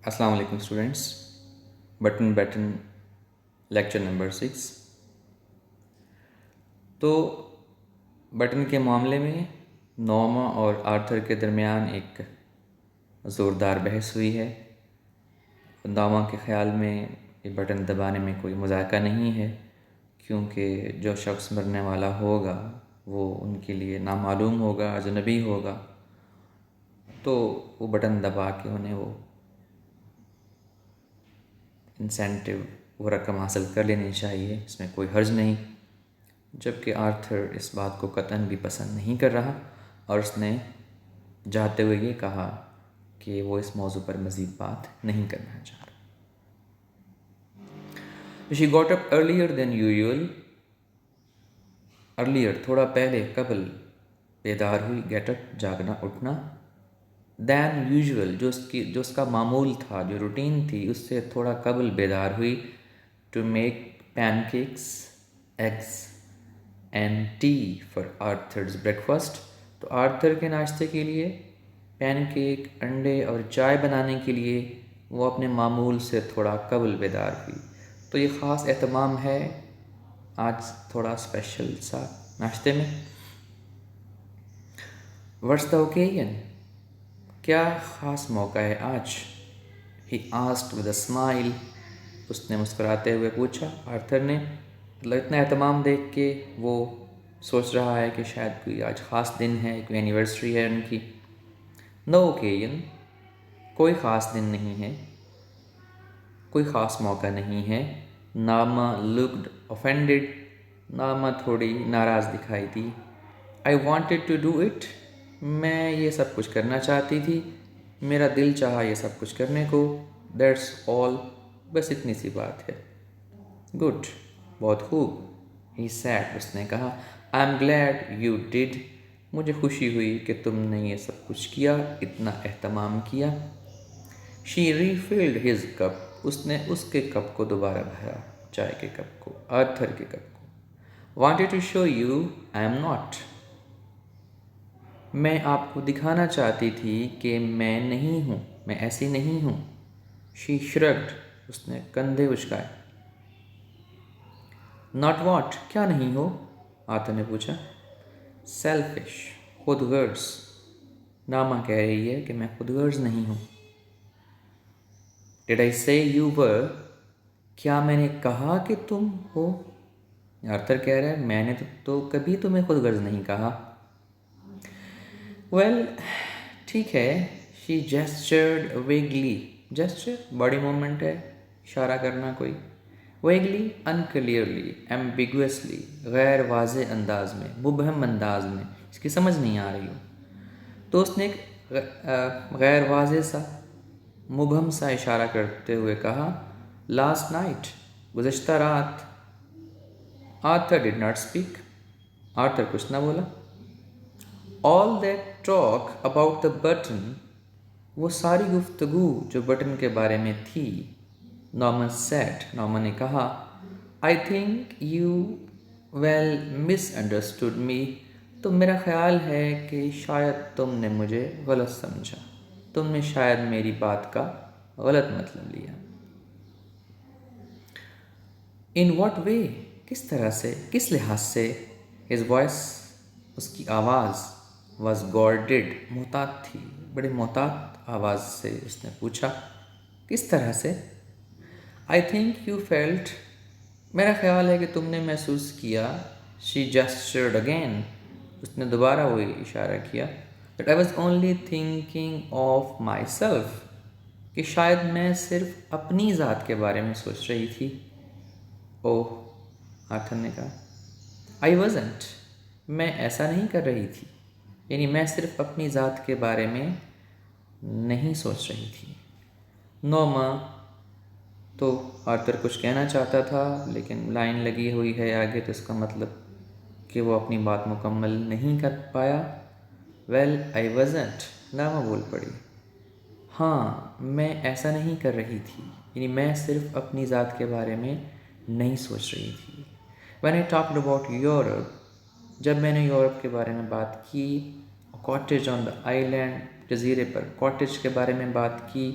अस्सलाम वालेकुम students. Button batten lecture number 6। तो बटन के मामले में नॉर्मा और आर्थर के दरमियान एक ज़ोरदार बहस हुई है। नॉर्मा के ख़्याल में ये बटन दबाने में कोई मजाका नहीं है, क्योंकि जो शख्स मरने वाला होगा वो उनके लिए नामालूम होगा, अजनबी होगा, तो वो बटन दबा के उन्हें वो इंसेंटिव, वो रकम हासिल कर लेनी चाहिए, इसमें कोई हर्ज नहीं। जबकि आर्थर इस बात को कतन भी पसंद नहीं कर रहा और उसने जाते हुए ये कहा कि वो इस मौजू पर मज़ीद बात नहीं करना चाह रहा। She got up earlier than usual, earlier थोड़ा पहले, कबल बेदार हुई, गेट अप जागना उठना, दैन यूजुअल जो उसका मामूल था, जो रूटीन थी, उससे थोड़ा कबल बेदार हुई, to make pancakes, eggs and tea for Arthur's breakfast. तो आर्थर के नाश्ते के लिए पैनकेक, अंडे और चाय बनाने के लिए वो अपने मामूल से थोड़ा कबल बेदार हुई। तो ये ख़ास एहतमाम है आज थोड़ा स्पेशल सा नाश्ते में। व्हाट्स द ओकेजन, क्या ख़ास मौका है आज? He asked with a smile, उसने मुस्कुराते हुए पूछा। आर्थर ने मतलब इतना एहतमाम देख के वो सोच रहा है कि शायद कोई आज ख़ास दिन है, कोई एनिवर्सरी है उनकी। नो ओकेजन, कोई ख़ास दिन नहीं है, कोई ख़ास मौका नहीं है। नामा लुक्ड ऑफेंडेड, नामा थोड़ी नाराज़ दिखाई दी। I wanted to do it, मैं ये सब कुछ करना चाहती थी, मेरा दिल चाहा ये सब कुछ करने को। दैट्स ऑल, बस इतनी सी बात है। गुड, बहुत खूब। ही सैड, उसने कहा। I am glad you did, मुझे खुशी हुई कि तुमने ये सब कुछ किया, इतना एहतमाम किया। शी रीफिल्ड हिज कप, उसने उसके कप को दोबारा भरा, चाय के कप को, आर्थर के कप को। Wanted to show you I am not, मैं आपको दिखाना चाहती थी कि मैं नहीं हूँ, मैं ऐसी नहीं हूँ। शी श्रग्ड, उसने कंधे उचकाए। नॉट वॉट, क्या नहीं हो? आर्थर ने पूछा। सेल्फिश, खुदगर्ज, नामा कह रही है कि मैं खुदगर्ज नहीं हूँ। डिड आई से यू वर, क्या मैंने कहा कि तुम हो? आर्थर कह रहा है मैंने तो कभी तुम्हें खुदगर्ज नहीं कहा। वेल, ठीक है। She gestured vaguely, gesture body movement है, इशारा करना कोई। वेगली, अनक्लियरली, एम्बिगुअसली, गैर वाज़े अंदाज में, मुबहम अंदाज में, इसकी समझ नहीं आ रही हो। तो उसने एक गैर वाज़े सा, मुबहम सा इशारा करते हुए कहा, लास्ट नाइट, गुज़श्ता रात। Arthur did not speak, Arthur कुछ ना बोला। All that talk about the button, वो सारी गुफ्तगू जो बटन के बारे में थी। नॉर्मन सेड, नॉर्मन ने कहा, I think you well misunderstood me, तो मेरा ख्याल है कि शायद तुमने मुझे गलत समझा, तुमने शायद मेरी बात का गलत मतलब लिया। इन वॉट वे, किस तरह से, किस लिहाज से? हिज वॉइस, उसकी आवाज़, वॉज गॉर्डेड, मोहतात थी, बड़ी मोहतात आवाज़ से उसने पूछा, किस तरह से? आई थिंक यू फेल्ट, मेरा ख्याल है कि तुमने महसूस किया। शी जेस्चर्ड अगेन, उसने दोबारा वही इशारा किया। That I was only thinking of my self, कि शायद मैं सिर्फ अपनी ज़ात के बारे में सोच रही थी। ओह, आर्थर ने कहा। आई वॉजंट, मैं ऐसा नहीं कर रही थी, यानी मैं सिर्फ अपनी ज़ात के बारे में नहीं सोच रही थी। नॉर्मा, तो आर्थर कुछ कहना चाहता था, लेकिन लाइन लगी हुई है आगे, तो इसका मतलब कि वो अपनी बात मुकम्मल नहीं कर पाया। वेल, आई वॉजंट, नॉर्मा बोल पड़ी। हाँ, मैं ऐसा नहीं कर रही थी, यानी मैं सिर्फ अपनी ज़ात के बारे में नहीं सोच रही थी। When I talked about Europe, जब मैंने यूरोप के बारे में बात की, कॉटेज ऑन द आइलैंड, जजीरे पर कॉटेज के बारे में बात की,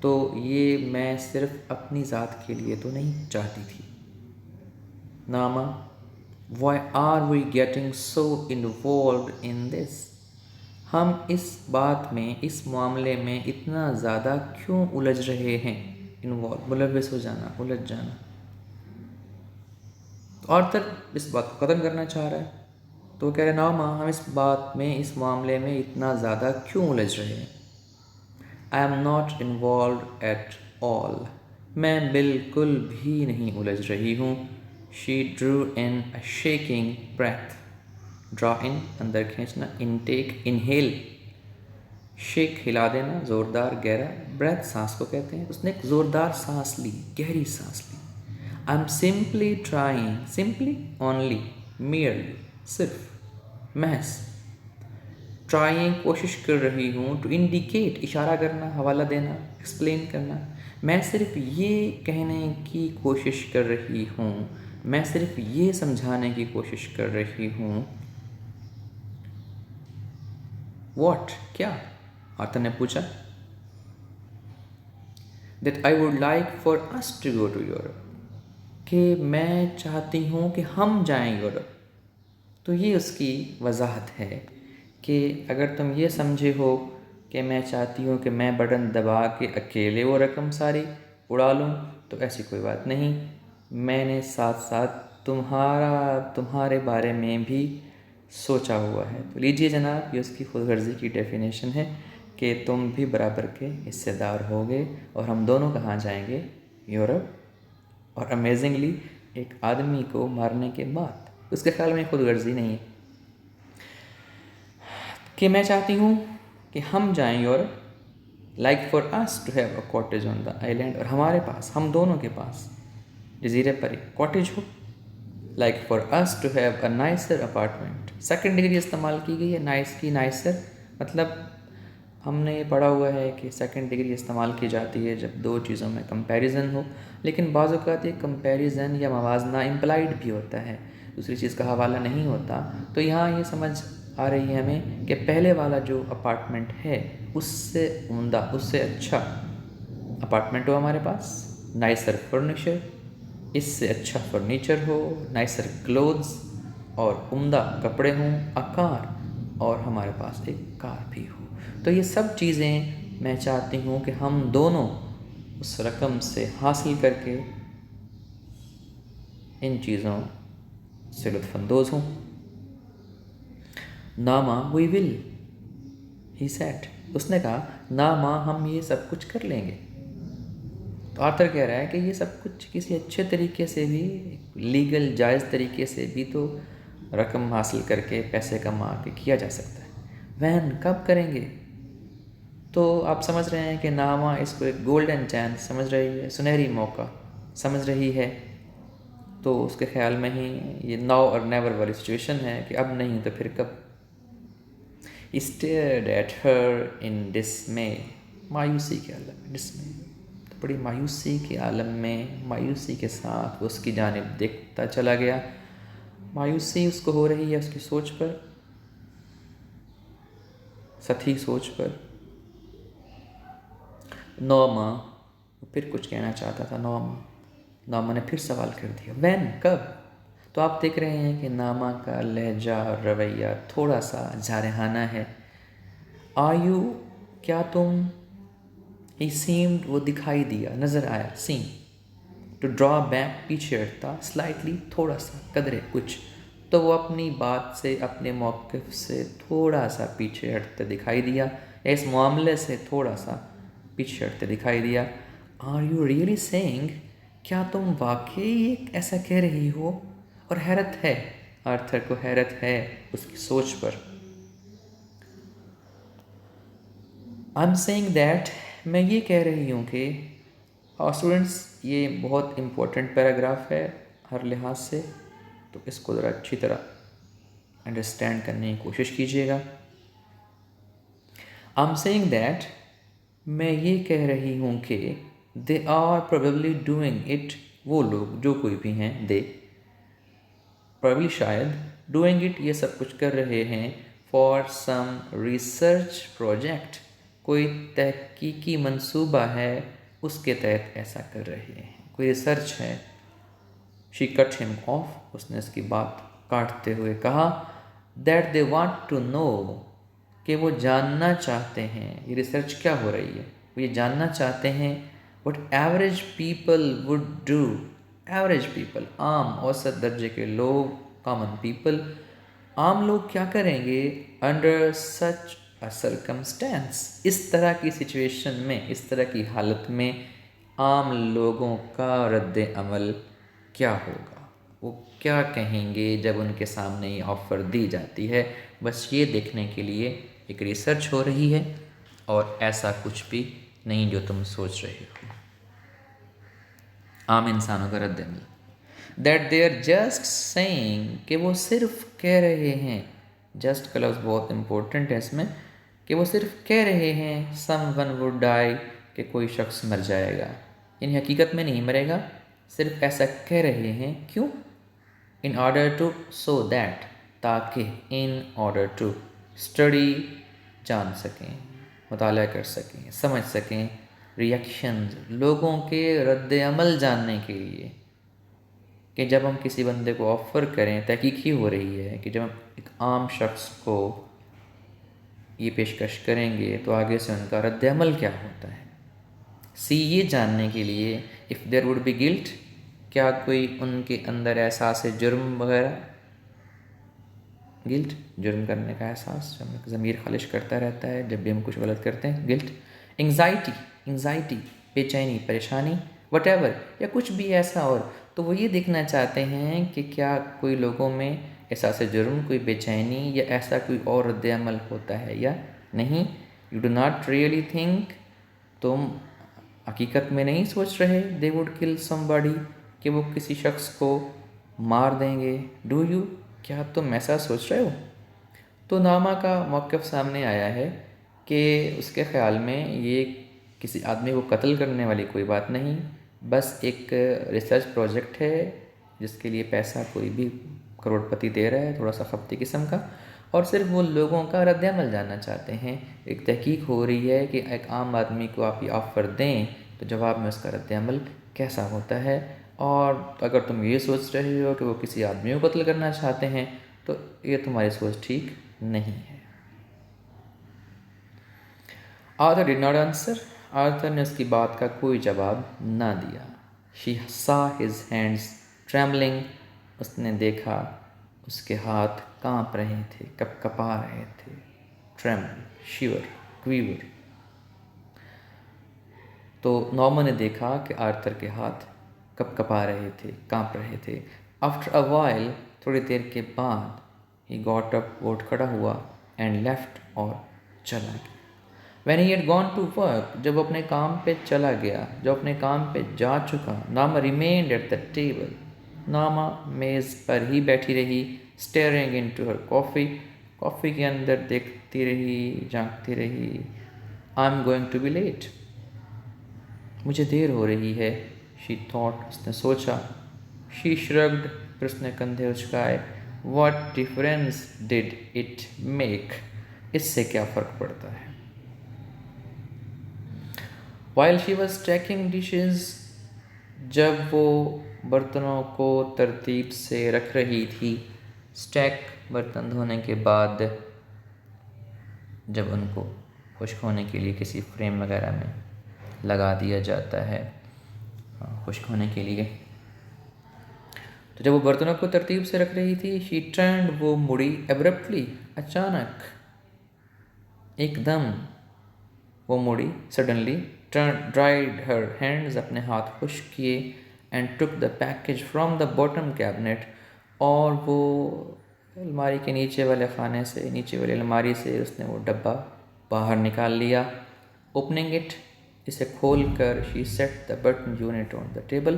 तो ये मैं सिर्फ अपनी ज़ात के लिए तो नहीं चाहती थी। नामा, why are we getting so involved in this? हम इस बात में, इस मामले में इतना ज़्यादा क्यों उलझ रहे हैं? इन्वॉल्व, मुलव्वस हो जाना, उलझ जाना। तो ऑर्थर इस बात को ख़त्म करना चाह रहा है, तो वो कह रहे नामा, हम इस बात में, इस मामले में इतना ज़्यादा क्यों उलझ रहे हैं? I am not involve at all, मैं बिल्कुल भी नहीं उलझ रही हूँ। She drew in a shaking breath, draw in अंदर खींचना, इनटेक इनहेल, शेक हिला देना, ज़ोरदार गहरा, ब्रेथ सांस को कहते हैं। उसने एक ज़ोरदार सांस ली, गहरी सांस ली। I am simply trying, simply only, merely, सिर्फ, महज, ट्राइंग कोशिश कर रही हूँ, टू इंडिकेट इशारा करना, हवाला देना, एक्सप्लेन करना, मैं सिर्फ ये कहने की कोशिश कर रही हूँ, मैं सिर्फ ये समझाने की कोशिश कर रही हूँ। वॉट, क्या? आर्थर ने पूछा। That I would like for us to go to Europe, कि मैं चाहती हूँ कि हम जाएं यूरोप। तो ये उसकी वजाहत है कि अगर तुम ये समझे हो कि मैं चाहती हूँ कि मैं बटन दबा के अकेले वो रकम सारी उड़ा लूँ, तो ऐसी कोई बात नहीं। मैंने साथ साथ तुम्हारे बारे में भी सोचा हुआ है। तो लीजिए जनाब, ये उसकी खुदगर्जी की डेफिनेशन है कि तुम भी बराबर के हिस्सेदार होगे और हम दोनों कहाँ जाएंगे? यूरोप। और अमेजिंगली एक आदमी को मारने के बाद उसके ख्याल में खुदगर्जी नहीं है कि मैं चाहती हूँ कि हम जाएं Europe, like for us to have a cottage on the island, और हमारे पास, हम दोनों के पास जजीरे पर एक कॉटेज हो। Like for us to have a nicer apartment, second degree इस्तेमाल की गई है नाइस की, नाइसर मतलब हमने ये पढ़ा हुआ है कि सेकंड डिग्री इस्तेमाल की जाती है जब दो चीज़ों में कंपैरिजन हो, लेकिन बाज़ औक़ात ये कंपैरिजन या मवाजना इम्प्लाइड भी होता है, दूसरी चीज़ का हवाला नहीं होता। तो यहाँ ये समझ आ रही है हमें कि पहले वाला जो अपार्टमेंट है उससे उम्दा, उससे अच्छा अपार्टमेंट हो हमारे पास, नाइसर फर्नीचर, इससे अच्छा फर्नीचर हो, नाइसर क्लोथ्स और उम्दा कपड़े हों, आकार, और हमारे पास एक कार भी हो। तो ये सब चीज़ें मैं चाहती हूँ कि हम दोनों उस रकम से हासिल करके इन चीज़ों से लुत्फ़अंदोज़ हों। नामा, वी विल, ही सेड, उसने कहा नामा, हम ये सब कुछ कर लेंगे। तो आर्थर कह रहा है कि ये सब कुछ किसी अच्छे तरीके से भी, लीगल जायज़ तरीके से भी तो रकम हासिल करके पैसे कमा के किया जा सकता है। वैन, कब करेंगे? तो आप समझ रहे हैं कि नामा इसको एक गोल्डन चांस समझ रही है, सुनहरी मौका समझ रही है। तो उसके ख्याल में ही ये नाउ और नेवर वाली सिचुएशन है कि अब नहीं तो फिर कब। He stared at her in dismay, मायूसी के आलम में, डिसमे, तो बड़ी मायूसी के आलम में, मायूसी के साथ वो उसकी जानिब देखता चला गया। मायूसी उसको हो रही है उसकी सोच पर, सथी सोच पर। नॉमा फिर कुछ कहना चाहता था, नॉमा ने फिर सवाल कर दिया, वैन, कब? तो आप देख रहे हैं कि नामा का लहजा और रवैया थोड़ा सा जारहाना है। आयु, क्या तुम? ही सीम्ड, वो दिखाई दिया, नज़र आया, सीम, टू ड्रॉ बैक, पीछे हटता, स्लाइटली, थोड़ा सा, कदरे, कुछ। तो वो अपनी बात से, अपने मौक़िफ़ से थोड़ा सा पीछे हटते दिखाई दिया, या इस मामले से थोड़ा सा पीछे हटते दिखाई दिया। आर यू रियली सेइंग, क्या तुम वाकई ऐसा कह रही हो? और हैरत है, आर्थर को हैरत है उसकी सोच पर। आई एम सेइंग दैट, मैं ये कह रही हूँ कि, और स्टूडेंट्स ये बहुत इम्पोर्टेंट पैराग्राफ है हर लिहाज से, तो इसको ज़रा अच्छी तरह अंडरस्टैंड करने की कोशिश कीजिएगा। आई एम सेइंग दैट, मैं ये कह रही हूँ कि they are probably doing it, वो लोग जो कोई भी हैं, दे प्रोबेबली शायद, डूइंग इट ये सब कुछ कर रहे हैं, फॉर सम रिसर्च प्रोजेक्ट, कोई तहकीकी मंसूबा है, उसके तहत ऐसा कर रहे हैं, कोई रिसर्च है। शी कट हिम ऑफ, उसने उसकी बात काटते हुए कहा, that they want to know, कि वो जानना चाहते हैं, ये रिसर्च क्या हो रही है, वो ये जानना चाहते हैं what average people would do. Average people, आम औसत दर्जे के लोग, कॉमन पीपल, आम लोग क्या करेंगे, अंडर सच अ सर्कमस्टेंस, इस तरह की सिचुएशन में, इस तरह की हालत में आम लोगों का रद्द अमल क्या होगा, वो क्या कहेंगे जब उनके सामने ये ऑफ़र दी जाती है। बस ये देखने के लिए एक रिसर्च हो रही है और ऐसा कुछ भी नहीं जो तुम सोच रहे हो। आम इंसानों का रद्द अमल, that they are just saying, कि वो सिर्फ कह रहे हैं, जस्ट का लफ्ज़ बहुत इम्पोर्टेंट है इसमें, कि वो सिर्फ कह रहे हैं सम वन वुड डाई, कि कोई शख्स मर जाएगा, यानी हकीकत में नहीं मरेगा, सिर्फ ऐसा कह रहे हैं। क्यों? In order to so that, ताकि, इन ऑर्डर टू स्टडी, जान सकें, मुताला कर सकें, समझ सकें, रिएक्शंस, लोगों के रद्द अमल जानने के लिए, कि जब हम किसी बंदे को ऑफ़र करें, तहकीक ही हो रही है कि जब हम एक आम शख्स को ये पेशकश करेंगे तो आगे से उनका रद्द अमल क्या होता है। सी, ये जानने के लिए, if there would be guilt, क्या कोई उनके अंदर एहसास जुर्म वगैरह, गिल्ट, जुर्म करने का एहसास, ज़मीर खालिश करता रहता है जब भी हम कुछ गलत करते हैं, गिल्ट, एंग्जाइटी, बेचैनी, परेशानी, वटेवर, या कुछ भी ऐसा और, तो वो ये देखना चाहते हैं कि क्या कोई लोगों में एहसास जुर्म, कोई बेचैनी या ऐसा कोई और रद्द अमल होता है या नहीं। You do not really think, तुम हकीकत में नहीं सोच रहे, दे वुड किल समबडी, कि वो किसी शख्स को मार देंगे। डू यू, क्या तुम ऐसा सोच रहे हो? तो नामा का मौक़िफ़ सामने आया है कि उसके ख़्याल में ये किसी आदमी को कत्ल करने वाली कोई बात नहीं, बस एक रिसर्च प्रोजेक्ट है जिसके लिए पैसा कोई भी करोड़पति दे रहा है, थोड़ा सा खपती किस्म का, और सिर्फ वो लोगों का रद्द-अमल जानना चाहते हैं। एक तहकीक हो रही है कि एक आम आदमी को आप ये ऑफ़र दें तो जवाब में उसका रद्द-अमल कैसा होता है। और अगर तुम ये सोच रहे हो कि वो किसी आदमी को कत्ल करना चाहते हैं तो ये तुम्हारी सोच ठीक नहीं है। Arthur did not answer, Arthur ने उसकी बात का कोई जवाब ना दिया। शी सा हिज हैंड्स ट्रेमलिंग, उसने देखा उसके हाथ कांप रहे थे, कपकपा रहे थे। ट्रेमल, शिवर, क्वीवर। तो नॉर्मन ने देखा कि आर्थर के हाथ कपकपा रहे थे, कांप रहे थे। आफ्टर अ वाइल, थोड़ी देर के बाद, ही गॉट अप, उठ खड़ा हुआ, एंड लेफ्ट, और चला गया। When he had gone to work, जब अपने काम पे चला गया, जब अपने काम पे जा चुका, नामा remained at the table, नामा मेज़ पर ही बैठी रही, staring into her coffee, coffee के अंदर देखती रही, झांकती रही। I'm going to be late, मुझे देर हो रही है। She thought, उसने सोचा। She shrugged, फिर उसने कंधे उचकाए। What difference did it make, इससे क्या फ़र्क पड़ता है। While she was stacking dishes, जब वो बर्तनों को तरतीब से रख रही थी, स्टैक, बर्तन धोने के बाद जब उनको खुश्क होने के लिए किसी फ्रेम वगैरह में लगा दिया जाता है खुश्क होने के लिए, तो जब वो बर्तनों को तरतीब से रख रही थी, शी टर्न्ड, वो मुड़ी, एब्रप्टली, अचानक, एकदम वो मुड़ी, सडनली, ड्राइड हर हैंड्स, अपने हाथ खुश्क किए, and took the package from the bottom cabinet, और वो अलमारी के नीचे वाले खाने से, नीचे वाली अलमारी से उसने वो डब्बा बाहर निकाल लिया। ओपनिंग इट, इसे खोल कर, she said the button unit on the table,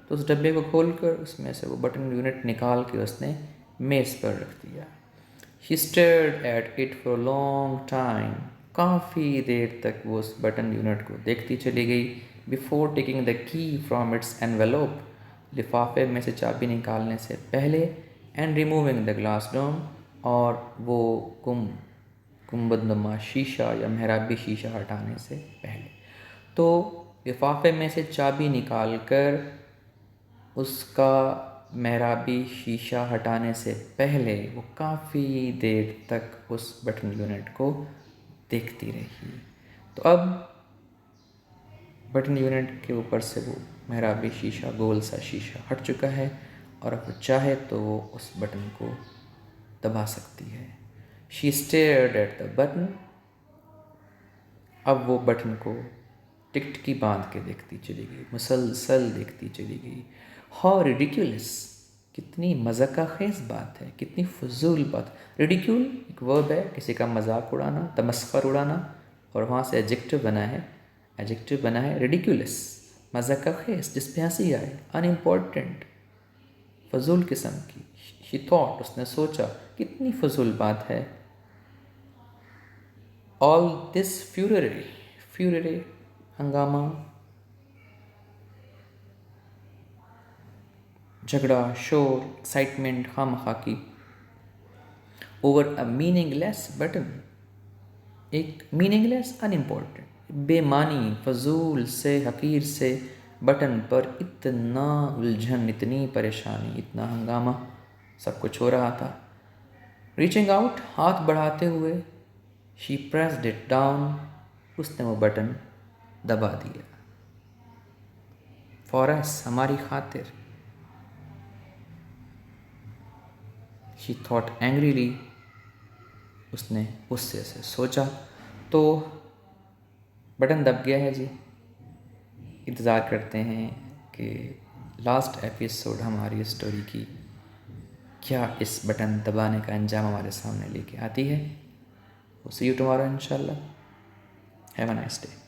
तो उस डब्बे को खोल कर उसमें से वो बटन यूनिट निकाल के उसने मेज़ पर रख दिया। She stared at it for long time, काफ़ी देर तक वो उस बटन यूनिट को देखती चली गई। Before taking the key from its envelope, लिफाफे में से चाबी निकालने से पहले, and removing the glass dome, और वो गुंबदनुमा शीशा या मेहराबी शीशा हटाने से पहले। तो लिफाफे में से चाबी निकालकर उसका मेहराबी शीशा हटाने से पहले वो काफ़ी देर तक उस बटन यूनिट को देखती रही। तो अब बटन यूनिट के ऊपर से वो मेहराबी शीशा, गोल सा शीशा हट चुका है और अब वो चाहे तो वो उस बटन को दबा सकती है। She stared at the button. अब वो बटन को टिकटकी बांध के देखती चली गई, मुसलसल देखती चली गई। हाउ रिडिकुलस, कितनी मज़ाक़ खेज़ बात है, कितनी फजूल बात। रिडिक्यूल एक वर्ब है, किसी का मजाक उड़ाना, तमस्खर उड़ाना, और वहाँ से एडजेक्टिव बना है रिडिकुलस, मज़ाक़ खेज़, जिस पे हंसी आए, अनइम्पॉर्टेंट, फजूल किस्म की। शी थॉट, उसने सोचा, कितनी फजूल बात है। ऑल दिस फ्यूररे हंगामा, झगड़ा, शोर, एक्साइटमेंट, खामखा की, ओवर अ मीनिंगलेस बटन, एक मीनिंगलेस, अनइम्पॉर्टेंट, बेमानी, फजूल से, हकीर से बटन पर इतना उलझन, इतनी परेशानी, इतना हंगामा, सब कुछ हो रहा था। रीचिंग आउट, हाथ बढ़ाते हुए, शी प्रेस्ड इट डाउन, उसने वो बटन दबा दिया। फॉर अस, हमारी खातिर। शी थॉट एंग्रीली, उसने गुस्से से सोचा। तो बटन दब गया है जी। इंतज़ार करते हैं कि लास्ट एपिसोड हमारी स्टोरी की क्या इस बटन दबाने का अंजाम हमारे सामने लेके आती है। सी यू टुमारो इंशाल्लाह। Have a nice day.